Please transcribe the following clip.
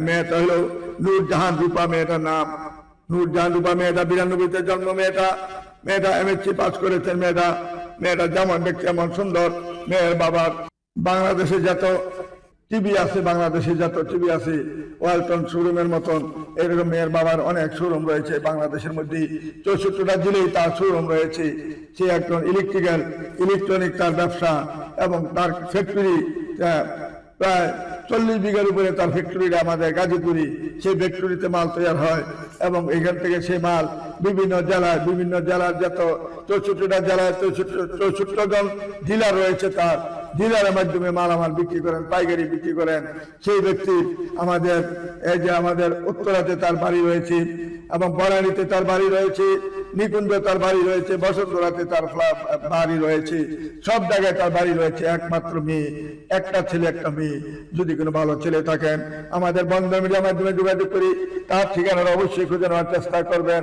মেয়েটা হলো নূরজাহান রূপা মেয়েটার নাম। নূরজাহান রূপা মেয়েটা 92-তে জন্ম। মেয়েটা MSc পাস করেছেন। মেয়েটা যেমন দেখতে এমন সুন্দর। মেয়ের বাবার বাংলাদেশে যত টিভি আছে ওয়ালটন শোরুমের মতন এরকম মেয়ের বাবার অনেক শোরুম রয়েছে বাংলাদেশের মধ্যে। 64টা জেলায় তার শোরুম রয়েছে। সে একজন ইলেকট্রনিক তার ব্যবসা এবং তার ফ্যাক্টরি প্রায় 40 বিঘার উপরে তার ফ্যাক্টরিটা আমাদের গাজীপুরি। সেই ফ্যাক্টরিতে মাল তৈরি হয় এবং এখান থেকে সে মাল বিভিন্ন জেলার যত 64টা জেলায় 64 জন ডিলার রয়েছে, তার ডিলারের মাধ্যমে মালামাল বিক্রি করেন, পাইকারি বিক্রি করেন। সেই ব্যক্তি আমাদের উত্তরাতে তার বাড়ি রয়েছে এবং বনানীতে তার বাড়ি রয়েছে, নিকুঞ্জে তার বাড়ি রয়েছে, বসন্তরাতে তার বাড়ি রয়েছে। সব জায়গায় তার বাড়ি রয়েছে। একমাত্র মেয়ে, একটা ছেলে একটা মেয়ে। যদি কোনো ভালো ছেলে থাকেন আমাদের বন্ধন মিডিয়ার মাধ্যমে যোগাযোগ করি, তার ঠিকানার অবশ্যই খুঁজে নেওয়ার চেষ্টা করবেন।